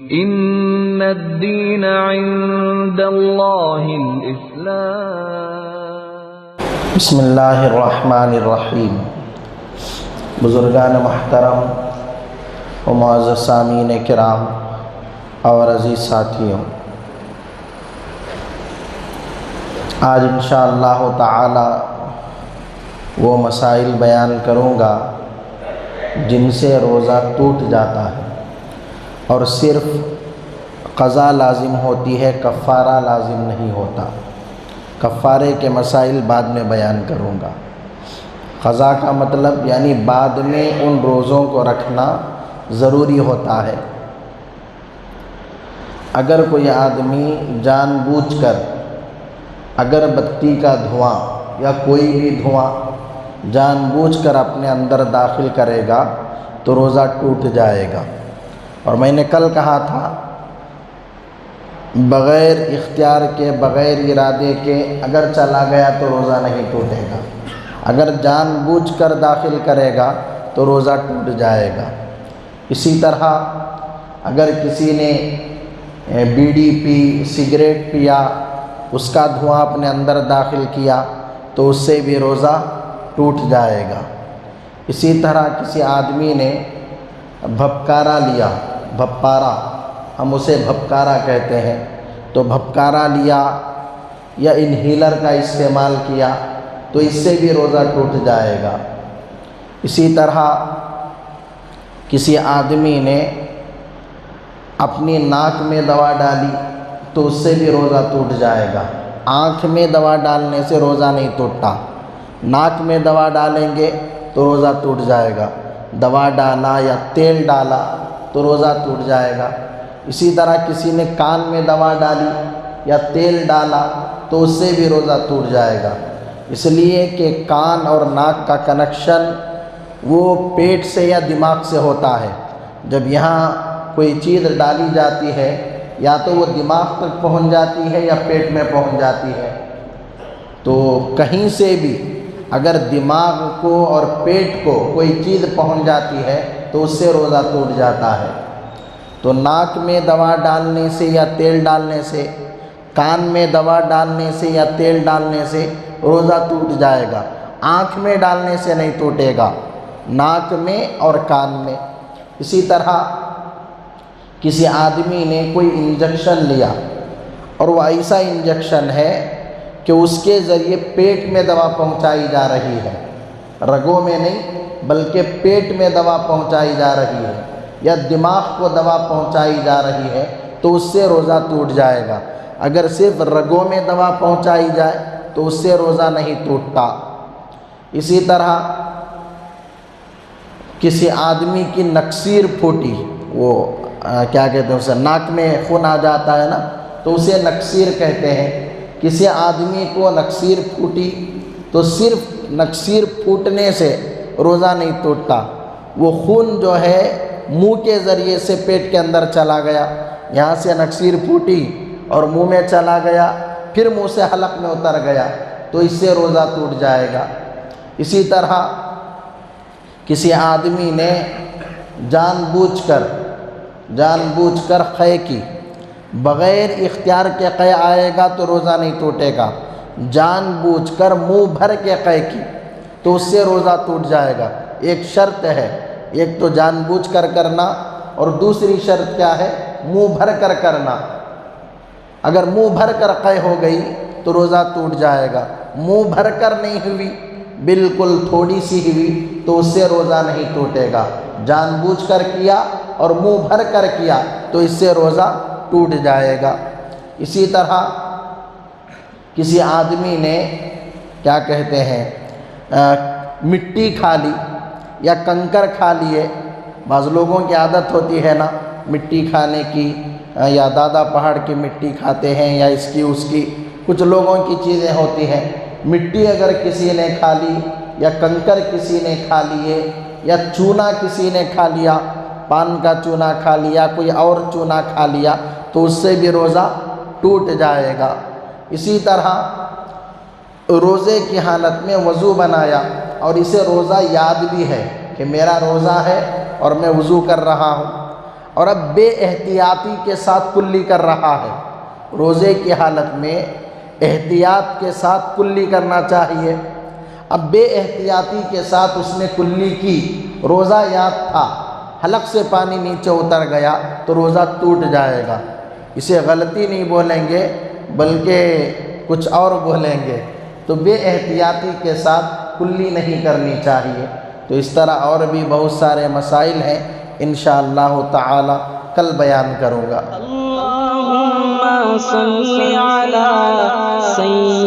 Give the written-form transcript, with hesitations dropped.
ان الدین عند اللہ الاسلام۔ بسم اللہ الرحمن الرحیم۔ بزرگان محترم و معزز سامعین کرام اور عزیز ساتھیوں، آج انشاءاللہ تعالی وہ مسائل بیان کروں گا جن سے روزہ ٹوٹ جاتا ہے اور صرف قضا لازم ہوتی ہے، کفارہ لازم نہیں ہوتا۔ کفارے کے مسائل بعد میں بیان کروں گا۔ قضا کا مطلب یعنی بعد میں ان روزوں کو رکھنا ضروری ہوتا ہے۔ اگر کوئی آدمی جان بوجھ کر اگر بتی کا دھواں یا کوئی بھی دھواں جان بوجھ کر اپنے اندر داخل کرے گا تو روزہ ٹوٹ جائے گا۔ اور میں نے کل کہا تھا بغیر اختیار کے، بغیر ارادے کے اگر چلا گیا تو روزہ نہیں ٹوٹے گا، اگر جان بوجھ کر داخل کرے گا تو روزہ ٹوٹ جائے گا۔ اسی طرح اگر کسی نے بیڑی پی، سگریٹ پیا، اس کا دھواں اپنے اندر داخل کیا تو اس سے بھی روزہ ٹوٹ جائے گا۔ اسی طرح کسی آدمی نے بھپکارا لیا، بھپارا، ہم اسے بھپکارا کہتے ہیں، تو بھپکارا لیا یا انہیلر کا استعمال کیا تو اس سے بھی روزہ ٹوٹ جائے گا۔ اسی طرح کسی آدمی نے اپنی ناک میں دوا ڈالی تو اس سے بھی روزہ ٹوٹ جائے گا۔ آنکھ میں دوا ڈالنے سے روزہ نہیں ٹوٹتا، ناک میں دوا ڈالیں گے تو روزہ ٹوٹ جائے گا۔ دوا ڈالا یا تیل ڈالا تو روزہ ٹوٹ جائے گا۔ اسی طرح کسی نے کان میں دوا ڈالی یا تیل ڈالا تو اس سے بھی روزہ ٹوٹ جائے گا، اس لیے کہ کان اور ناک کا کنیکشن وہ پیٹ سے یا دماغ سے ہوتا ہے۔ جب یہاں کوئی چیز ڈالی جاتی ہے یا تو وہ دماغ تک پہنچ جاتی ہے یا پیٹ میں پہنچ جاتی ہے، تو کہیں سے بھی اگر دماغ کو اور پیٹ کو کوئی چیز پہنچ جاتی ہے تو اس سے روزہ ٹوٹ جاتا ہے۔ تو ناک میں دوا ڈالنے سے یا تیل ڈالنے سے، کان میں دوا ڈالنے سے یا تیل ڈالنے سے روزہ ٹوٹ جائے گا۔ آنکھ میں ڈالنے سے نہیں ٹوٹے گا، ناک میں اور کان میں۔ اسی طرح کسی آدمی نے کوئی انجیکشن لیا اور وہ ایسا انجیکشن ہے کہ اس کے ذریعے پیٹ میں دوا پہنچائی جا رہی ہے، رگوں میں نہیں بلکہ پیٹ میں دوا پہنچائی جا رہی ہے یا دماغ کو دوا پہنچائی جا رہی ہے تو اس سے روزہ ٹوٹ جائے گا۔ اگر صرف رگوں میں دوا پہنچائی جائے تو اس سے روزہ نہیں ٹوٹتا۔ اسی طرح کسی آدمی کی نکسیر پھوٹی، وہ کیا کہتے ہیں اسے، ناک میں خون آ جاتا ہے نا تو اسے نکسیر کہتے ہیں۔ کسی آدمی کو نکسیر پھوٹی تو صرف نکسیر پھوٹنے سے روزہ نہیں ٹوٹتا، وہ خون جو ہے منہ کے ذریعے سے پیٹ کے اندر چلا گیا، یہاں سے نکسیر پھوٹی اور منہ میں چلا گیا، پھر منہ سے حلق میں اتر گیا تو اس سے روزہ ٹوٹ جائے گا۔ اسی طرح کسی آدمی نے جان بوجھ کر قے کی، بغیر اختیار کے قے آئے گا تو روزہ نہیں ٹوٹے گا۔ جان بوجھ کر منہ بھر کے قے کی تو اس سے روزہ ٹوٹ جائے گا۔ ایک شرط ہے، ایک تو جان بوجھ کر کرنا اور دوسری شرط کیا ہے، منہ بھر کر کرنا۔ اگر منہ بھر کر قے ہو گئی تو روزہ ٹوٹ جائے گا، منہ بھر کر نہیں ہوئی، بالکل تھوڑی سی ہوئی تو اس سے روزہ نہیں ٹوٹے گا۔ جان بوجھ کر کیا اور منہ بھر کر کیا تو اس سے روزہ ٹوٹ جائے گا۔ اسی طرح کسی آدمی نے کیا کہتے ہیں مٹی کھا لی یا کنکر کھا لیے، بعض لوگوں کی عادت ہوتی ہے نا مٹی کھانے کی، یا دادا پہاڑ کی مٹی کھاتے ہیں یا اس کی کچھ لوگوں کی چیزیں ہوتی ہیں۔ مٹی اگر کسی نے کھا لی یا کنکر کسی نے کھا لیے یا چونا کسی نے کھا لیا، پان کا چونا کھا لیا، کوئی اور چونا کھا لیا تو اس سے بھی روزہ ٹوٹ جائے گا۔ اسی طرح روزے کی حالت میں وضو بنایا اور اسے روزہ یاد بھی ہے کہ میرا روزہ ہے اور میں وضو کر رہا ہوں، اور اب بے احتیاطی کے ساتھ کلی کر رہا ہے۔ روزے کی حالت میں احتیاط کے ساتھ کلی کرنا چاہیے، اب بے احتیاطی کے ساتھ اس نے کلی کی، روزہ یاد تھا، حلق سے پانی نیچے اتر گیا تو روزہ ٹوٹ جائے گا۔ اسے غلطی نہیں بولیں گے بلکہ کچھ اور بولیں گے۔ تو بے احتیاطی کے ساتھ کلی نہیں کرنی چاہیے۔ تو اس طرح اور بھی بہت سارے مسائل ہیں، انشاءاللہ تعالی کل بیان کروں گا۔ اللہم صلی علی سیدنا